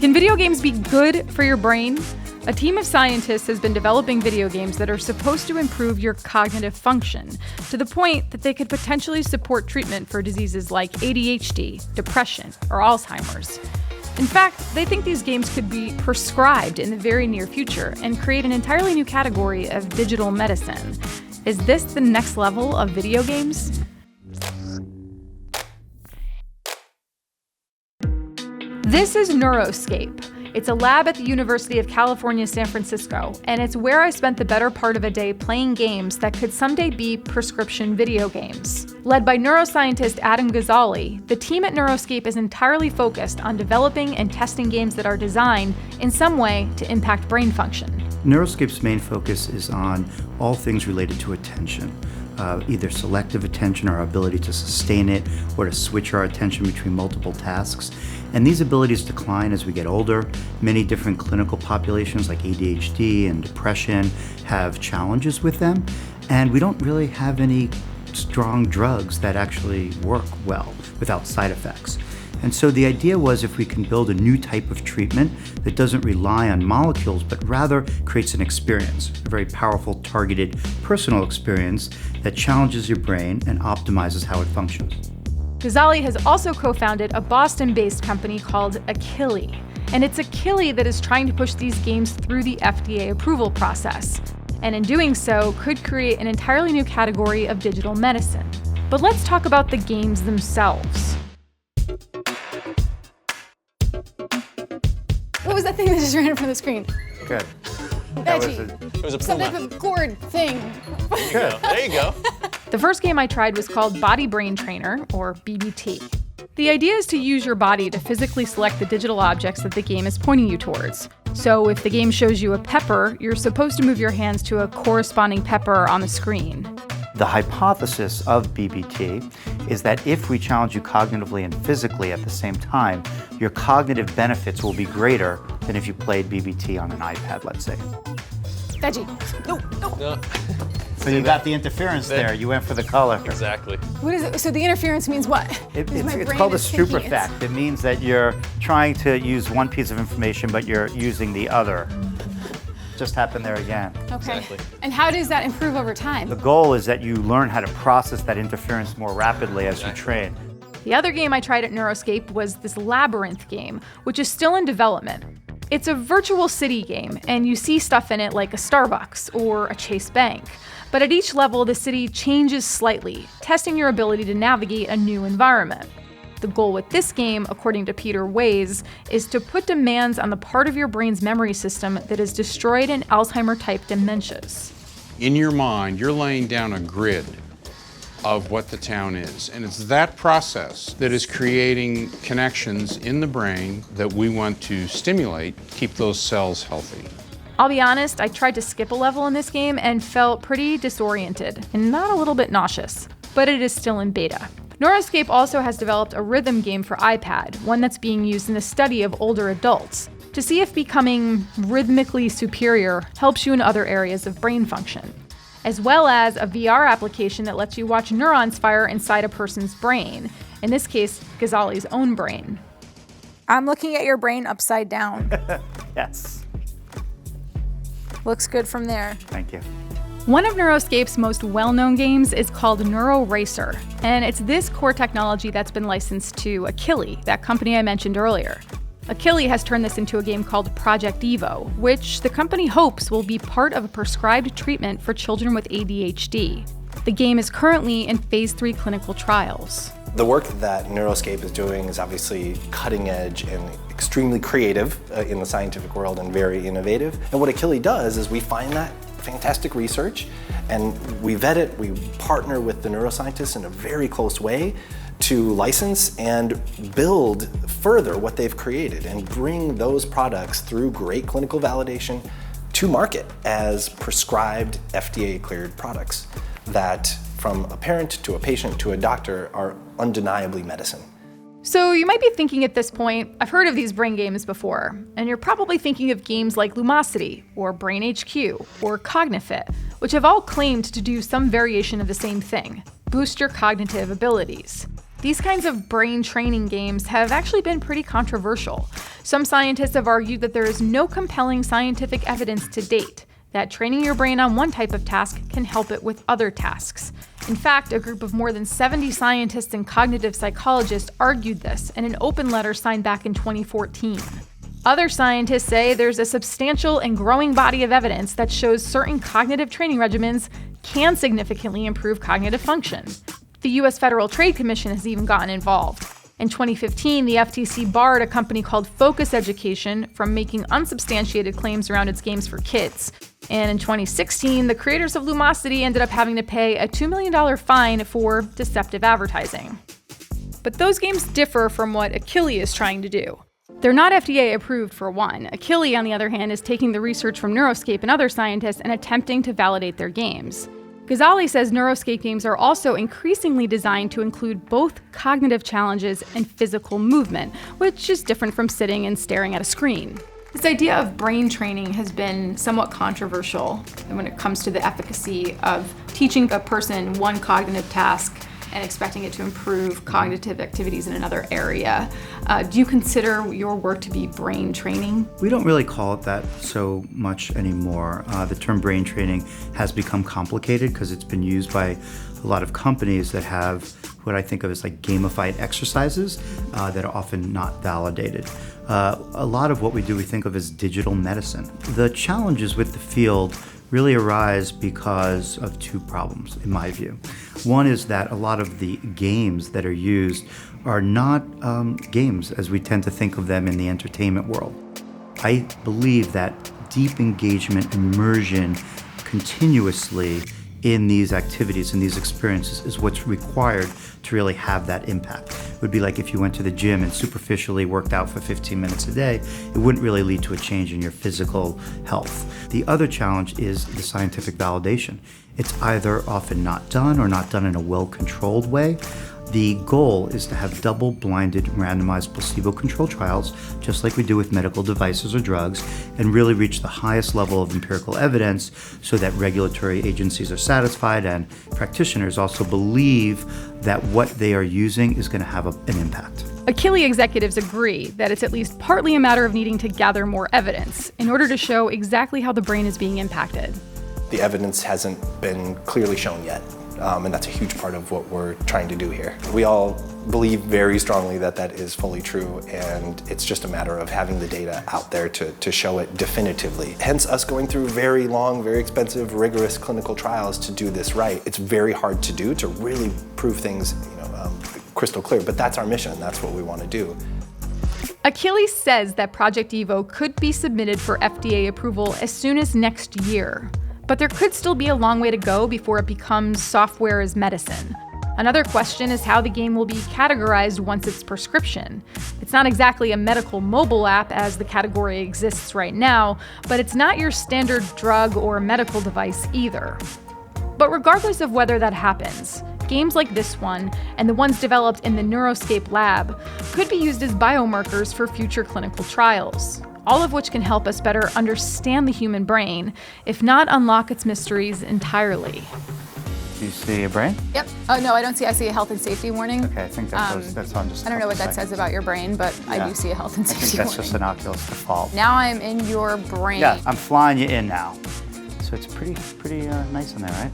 Can video games be good for your brain? A team of scientists has been developing video games that are supposed to improve your cognitive function to the point that they could potentially support treatment for diseases like ADHD, depression, or Alzheimer's. In fact, they think these games could be prescribed in the very near future and create an entirely new category of digital medicine. Is this the next level of video games? This is Neuroscape. It's a lab at the University of California, San Francisco, and it's where I spent the better part of a day playing games that could someday be prescription video games. Led by neuroscientist Adam Ghazali, the team at Neuroscape is entirely focused on developing and testing games that are designed in some way to impact brain function. Neuroscape's main focus is on all things related to attention. Either selective attention, our ability to sustain it, or to switch our attention between multiple tasks. And these abilities decline as we get older. Many different clinical populations like ADHD and depression have challenges with them, and we don't really have any strong drugs that actually work well without side effects. And so the idea was if we can build a new type of treatment that doesn't rely on molecules, but rather creates an experience, a very powerful, targeted, personal experience that challenges your brain and optimizes how it functions. Ghazali has also co-founded a Boston-based company called Achille. And it's Achille that is trying to push these games through the FDA approval process. And in doing so, could create an entirely new category of digital medicine. But let's talk about the games themselves. What was that thing that just ran in front of the screen? Good. Veggie. It was a Some Puma. type of gourd thing. Good. There you go. The first game I tried was called Body Brain Trainer, or BBT. The idea is to use your body to physically select the digital objects that the game is pointing you towards. So if the game shows you a pepper, you're supposed to move your hands to a corresponding pepper on the screen. The hypothesis of BBT is that if we challenge you cognitively and physically at the same time, your cognitive benefits will be greater than if you played BBT on an iPad, let's say. Veggie. No. No, So you got the interference there. You went for the color. exactly. What is it? So the interference means what? Because my It's brain called a is thinking Stroop it's- effect. It means that you're trying to use one piece of information, but you're using the other. Just happened there again. Okay. Exactly. And how does that improve over time? The goal is that you learn how to process that interference more rapidly as you train. The other game I tried at Neuroscape was this Labyrinth game, which is still in development. It's a virtual city game, and you see stuff in it like a Starbucks or a Chase Bank. But at each level, the city changes slightly, testing your ability to navigate a new environment. The goal with this game, according to Peter Ways, is to put demands on the part of your brain's memory system that is destroyed in Alzheimer-type dementias. In your mind, you're laying down a grid of what the town is. And it's that process that is creating connections in the brain that we want to stimulate, keep those cells healthy. I'll be honest, I tried to skip a level in this game and felt pretty disoriented and not a little bit nauseous, but it is still in beta. Neuroscape also has developed a rhythm game for iPad, one that's being used in the study of older adults, to see if becoming rhythmically superior helps you in other areas of brain function, as well as a VR application that lets you watch neurons fire inside a person's brain, in this case, Ghazali's own brain. I'm looking at your brain upside down. Yes. Looks good from there. Thank you. One of Neuroscape's most well-known games is called NeuroRacer, and it's this core technology that's been licensed to Achille, that company I mentioned earlier. Achille has turned this into a game called Project Evo, which the company hopes will be part of a prescribed treatment for children with ADHD. The game is currently in phase 3 clinical trials. The work that Neuroscape is doing is obviously cutting edge and extremely creative in the scientific world and very innovative. And what Achille does is we find that fantastic research and we vet it, we partner with the neuroscientists in a very close way to license and build further what they've created and bring those products through great clinical validation to market as prescribed FDA-cleared products that from a parent to a patient to a doctor are undeniably medicine. So you might be thinking at this point, I've heard of these brain games before, and you're probably thinking of games like Lumosity, or Brain HQ, or Cognifit, which have all claimed to do some variation of the same thing, boost your cognitive abilities. These kinds of brain training games have actually been pretty controversial. Some scientists have argued that there is no compelling scientific evidence to date that training your brain on one type of task can help it with other tasks. In fact, a group of more than 70 scientists and cognitive psychologists argued this in an open letter signed back in 2014. Other scientists say there's a substantial and growing body of evidence that shows certain cognitive training regimens can significantly improve cognitive function. The U.S. Federal Trade Commission has even gotten involved. In 2015, the FTC barred a company called Focus Education from making unsubstantiated claims around its games for kids. And in 2016, the creators of Lumosity ended up having to pay a $2 million fine for deceptive advertising. But those games differ from what Achille is trying to do. They're not FDA approved, for one. Achille, on the other hand, is taking the research from Neuroscape and other scientists and attempting to validate their games. Ghazali says Neuroscape games are also increasingly designed to include both cognitive challenges and physical movement, which is different from sitting and staring at a screen. This idea of brain training has been somewhat controversial when it comes to the efficacy of teaching a person one cognitive task and expecting it to improve cognitive activities in another area. Do you consider your work to be brain training? We don't really call it that so much anymore. The term brain training has become complicated because it's been used by a lot of companies that have what I think of as like gamified exercises that are often not validated. A lot of what we do we think of as digital medicine. The challenges with the field really arise because of two problems, in my view. One is that a lot of the games that are used are not games as we tend to think of them in the entertainment world. I believe that deep engagement, immersion, continuously in these activities and these experiences is what's required to really have that impact. It would be like if you went to the gym and superficially worked out for 15 minutes a day, it wouldn't really lead to a change in your physical health. The other challenge is the scientific validation. It's either often not done or not done in a well-controlled way. The goal is to have double-blinded, randomized, placebo-controlled trials, just like we do with medical devices or drugs, and really reach the highest level of empirical evidence so that regulatory agencies are satisfied and practitioners also believe that what they are using is going to have an impact. Achille executives agree that it's at least partly a matter of needing to gather more evidence in order to show exactly how the brain is being impacted. The evidence hasn't been clearly shown yet. And that's a huge part of what we're trying to do here. We all believe very strongly that that is fully true, and it's just a matter of having the data out there to show it definitively. Hence us going through very long, very expensive, rigorous clinical trials to do this right. It's very hard to do, to really prove things crystal clear, but that's our mission. That's what we want to do. Achille says that Project Evo could be submitted for FDA approval as soon as next year. But there could still be a long way to go before it becomes software as medicine. Another question is how the game will be categorized once it's prescription. It's not exactly a medical mobile app as the category exists right now, but it's not your standard drug or medical device either. But regardless of whether that happens, games like this one and the ones developed in the Neuroscape lab could be used as biomarkers for future clinical trials, all of which can help us better understand the human brain, if not unlock its mysteries entirely. Do you see a brain? Yep. Oh, no, I don't see. I see a health and safety warning. Okay, I think that's on just. I don't know what that says about your brain, but I do see a health and I safety think that's warning. just an Oculus default. Now I'm in your brain. Yeah, I'm flying you in now. So it's pretty nice in there, right?